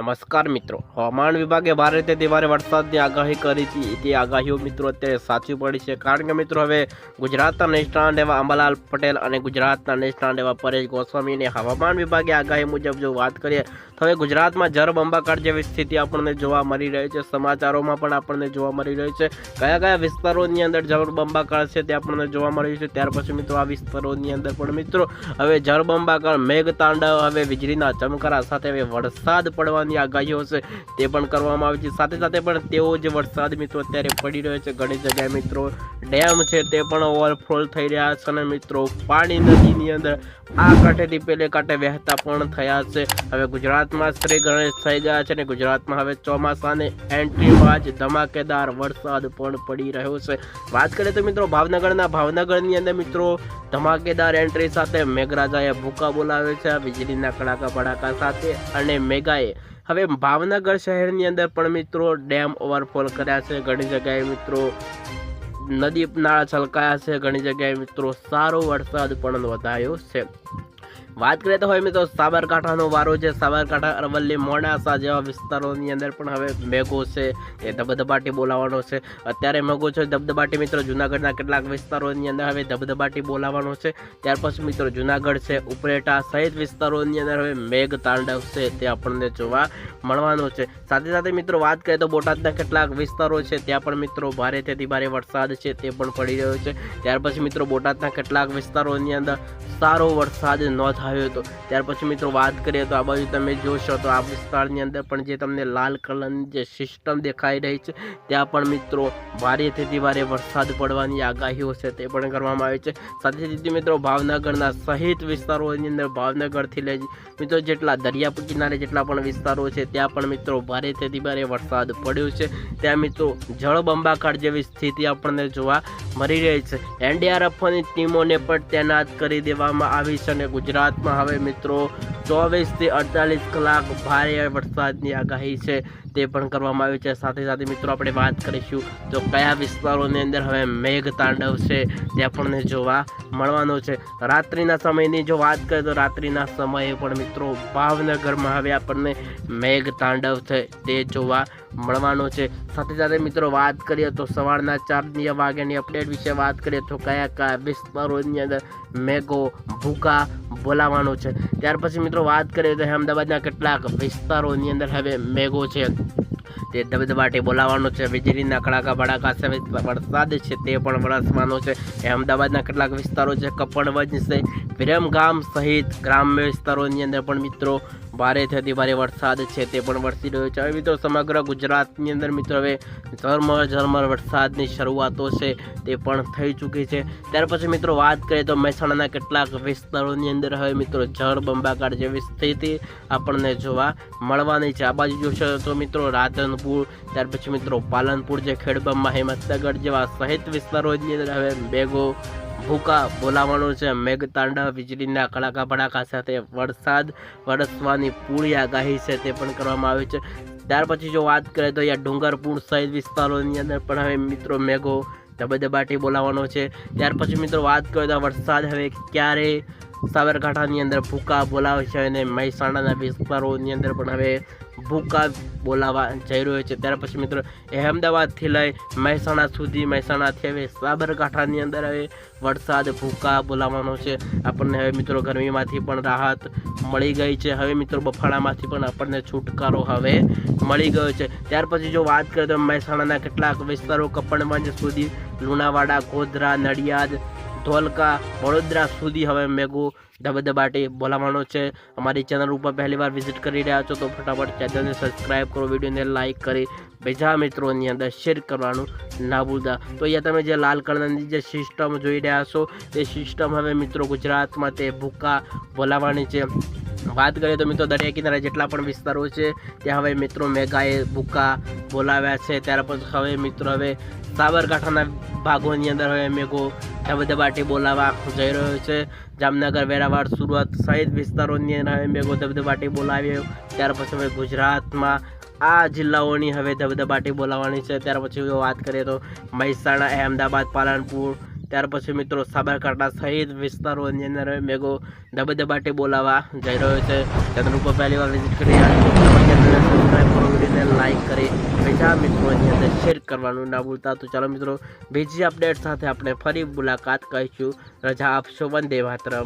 નમસ્કાર મિત્રો, હવામાન વિભાગે ભારે તે ભારે વરસાદની આગાહી કરી હતી. તે આગાહીઓ મિત્રો અત્યારે સાચી પડી છે, કારણ કે મિત્રો હવે ગુજરાતના નેશનલ એવા અંબાલાલ પટેલ અને ગુજરાતના નેશનલ એવા પરેશ ગોસ્વામીને હવામાન વિભાગે આગાહી મુજબ જો વાત કરીએ તો હવે ગુજરાતમાં જળબંબાકાર જેવી સ્થિતિ આપણને જોવા મળી રહી છે. સમાચારોમાં પણ આપણને જોવા મળી રહી છે કયા કયા વિસ્તારોની અંદર જળબંબાકાર છે તે આપણને જોવા મળ્યું છે. ત્યાર પછી મિત્રો આ વિસ્તારોની અંદર પણ મિત્રો હવે જળબંબાકાર મેઘતાંડવ, હવે વીજળીના ચમકારા સાથે હવે વરસાદ પડવાની આગાહીઓ છે તે પણ કરવામાં આવી છે. સાથે સાથે પણ તેઓ જે વરસાદ મિત્રો અત્યારે પડી રહ્યો છે, ઘણી જગ્યાએ મિત્રો ડેમ છે તે પણ ઓવરફ્લો થઈ રહ્યા છે અને મિત્રો પાણી નદીની અંદર આ કાંઠેથી પેલે કાંઠે વહેતા પણ થયા છે. હવે ગુજરાતમાં શ્રી ગણેશ થઈ ગયા છે અને ગુજરાતમાં હવે ચોમાસાની એન્ટ્રીમાં જ ધમાકેદાર વરસાદ પણ પડી રહ્યો છે. વાત કરીએ તો મિત્રો ભાવનગરની અંદર મિત્રો ધમાકેદાર એન્ટ્રી સાથે મેઘરાજાએ ભૂકા બોલાવે છે વીજળીના કડાકા ભડાકા સાથે, અને મેઘાએ હવે ભાવનગર શહેરની અંદર પણ મિત્રો ડેમ ઓવરફ્લો કર્યા છે. ઘણી જગ્યાએ મિત્રો નદી નાળા છલકાયા છે, ઘણી જગ્યાએ મિત્રો સારો વરસાદ પણ નોંધાયો છે. વાત કરીએ તો હવે મિત્રો સાબરકાંઠાનો વારો છે. સાબરકાંઠા, અરવલ્લી, મોડાસા જેવા વિસ્તારોની અંદર પણ હવે મેઘો છે એ ધબધબાટી બોલાવવાનો છે. અત્યારે મેઘો છે ધબધબાટી મિત્રો જુનાગઢના કેટલાક વિસ્તારોની અંદર હવે ધબધબાટી બોલાવવાનો છે. ત્યાર પછી મિત્રો જુનાગઢ છે, ઉપરેટા સહિત વિસ્તારોની અંદર હવે મેઘ તાંડવ છે તે આપણને જોવા મળવાનો છે. સાથે સાથે મિત્રો વાત કરીએ તો બોટાદના કેટલાક વિસ્તારો છે ત્યાં પણ મિત્રો ભારેથી ભારે વરસાદ છે તે પણ પડી રહ્યો છે. ત્યાર પછી મિત્રો બોટાદના કેટલાક વિસ્તારોની અંદર સારો વરસાદ નોંધાયો હતો. ત્યાર પછી મિત્રો વાત કરીએ તો આ બાજુ તમે જોશો તો આ વિસ્તારની અંદર પણ જે તમને લાલ કલરની જે સિસ્ટમ દેખાઈ રહી છે ત્યાં પણ મિત્રો ભારેથી ભારે વરસાદ પડવાની આગાહીઓ છે તે પણ કરવામાં આવી છે. સાથે સાથે મિત્રો ભાવનગરના સહિત વિસ્તારોની અંદર ભાવનગરથી લઈ મિત્રો જેટલા દરિયા કિનારે જેટલા પણ વિસ્તારો છે ત્યાં પણ મિત્રો ભારેથી ભારે વરસાદ પડ્યો છે. ત્યાં મિત્રો જળબંબાકાર જેવી સ્થિતિ આપણને જોવા મળી રહી છે. એનડીઆરએફની ટીમોને પણ તૈનાત કરી દેવામાં આવી છે અને ગુજરાતમાં હવે મિત્રો 24 થી 48 કલાક ભારે વરસાદની આગાહી છે તે પણ કરવામાં આવી છે. સાથે સાથે મિત્રો આપણે વાત કરીશું તો કયા વિસ્તારોની અંદર હવે મેઘ તાંડવ છે તે આપણને જોવા મળવાનો છે. રાત્રિના સમયની જો વાત કરીએ તો રાત્રિના સમયે પણ મિત્રો ભાવનગરમાં હવે આપણને મેઘ તાંડવ છે તે જોવા મળવાનો છે. સાથે સાથે મિત્રો વાત કરીએ તો સવારના 4 વાગ્યાની અપડેટ વિશે વાત કરીએ તો કયા કયા વિસ્તારોની અંદર મેઘો ભૂકા બોલાવવાનો છે. ત્યાર પછી મિત્રો વાત કરીએ તો અમદાવાદના કેટલાક વિસ્તારોની અંદર હવે મેઘો છે તે ધબધબાટી બોલાવવાનો છે. વીજળીના કડાકા ભડાકા સાથે વરસાદ છે તે પણ વરસવાનો છે. અમદાવાદના કેટલાક વિસ્તારો છે, કપડવંજ છે, વિરમગામ સહિત ગ્રામ્ય વિસ્તારોની અંદર પણ મિત્રો ભારેથી ભારે વરસાદ છે તે પણ વરસી રહ્યો છે. હવે મિત્રો સમગ્ર ગુજરાતની અંદર મિત્રો હવે ઝરમર વરસાદની શરૂઆતો છે તે પણ થઈ ચૂકી છે. ત્યાર પછી મિત્રો વાત કરીએ તો મહેસાણાના કેટલાક વિસ્તારોની અંદર હવે મિત્રો જળબંબાકાર જેવી સ્થિતિ આપણને જોવા મળવાની છે. આ બાજુ જોશો તો મિત્રો રાધનપુર, ત્યાર પછી મિત્રો પાલનપુર જે ખેડબ્રહ્મા, હિંમતનગર જેવા સહિત વિસ્તારોની અંદર હવે મેઘો ભૂકા બોલાવવાનો છે. મેઘતાંડવ, વીજળીના કડાકા ભડાકા સાથે વરસાદ વરસવાની પૂરી આગાહી છે તે પણ કરવામાં આવી છે. ત્યાર પછી જો વાત કરીએ તો અહીંયા ડુંગરપુર સહિત વિસ્તારોની અંદર પણ હવે મિત્રો મેઘો ધબધબાટી બોલાવવાનો છે. ત્યાર પછી મિત્રો વાત કરીએ તો વરસાદ હવે ક્યારે સાબરકાંઠાની અંદર ભૂકા બોલાવે છે અને મહેસાણાના વિસ્તારોની અંદર પણ હવે ભૂકા બોલાવવા જઈ રહ્યો છે. ત્યાર પછી મિત્રો અહેમદાબાદથી લઈ મહેસાણા સુધી, મહેસાણાથી હવે સાબરકાંઠાની અંદર હવે વરસાદ ભૂકા બોલાવવાનો છે. આપણને હવે મિત્રો ગરમીમાંથી પણ રાહત મળી ગઈ છે. હવે મિત્રો બફાળામાંથી પણ આપણને છુટકારો હવે મળી ગયો છે. ત્યાર પછી જો વાત કરીએ તો મહેસાણાના કેટલાક વિસ્તારો કપડવંજ સુધી, લુણાવાડા, ગોધરા, નડિયાદ, ધોલકા, વડોદરા સુધી હવે મેઘો ધબધબાટી બોલાવવાનો છે. અમારી ચેનલ ઉપર પહેલી વાર વિઝિટ કરી રહ્યા છો તો ફટાફટ ચેનલને સબસ્ક્રાઈબ કરો, વિડીયોને લાઇક કરી બીજા મિત્રોની અંદર શેર કરવાનું ના ભૂલતા. તો અહીંયા તમે જે લાલ કલરની જે સિસ્ટમ જોઈ રહ્યા છો તે સિસ્ટમ હવે મિત્રો ગુજરાતમાં તે ભૂકા બોલાવવાની છે. વાત કરીએ તો મિત્રો દરિયા કિનારે જેટલા પણ વિસ્તારો છે ત્યાં હવે મિત્રો મેઘાએ ભૂકા બોલાવ્યા છે. ત્યાર પછી હવે મિત્રો હવે સાબરકાંઠાના ભાગોની અંદર હવે મેઘો ધબધબાટી બોલાવવા જઈ રહ્યો છે. જામનગર, વેરાવળ, સુરત સહિત વિસ્તારોની અંદર હવે મેઘો ધબધબાટી બોલાવ્યો. ત્યાર પછી હવે ગુજરાતમાં આ જિલ્લાઓની હવે ધબધબાટી બોલાવવાની છે. ત્યાર પછી જો વાત કરીએ તો મહેસાણા, અહેમદાબાદ, પાલનપુર, ત્યાર પછી મિત્રો સાબરકાંઠા સહિત વિસ્તારોની અંદર મેઘો ધબધબાટી બોલાવવા જઈ રહ્યો છે. ચેનલ ઉપર પહેલી વાર વિઝિટ કરી રજા મિત્રોની અંદર શેર કરવાનું ના ભૂલતા। તો ચાલો મિત્રો બીજી અપડેટ સાથે આપણે ફરી મુલાકાત કરીશું। રજા આપશો। વંદે માતરમ।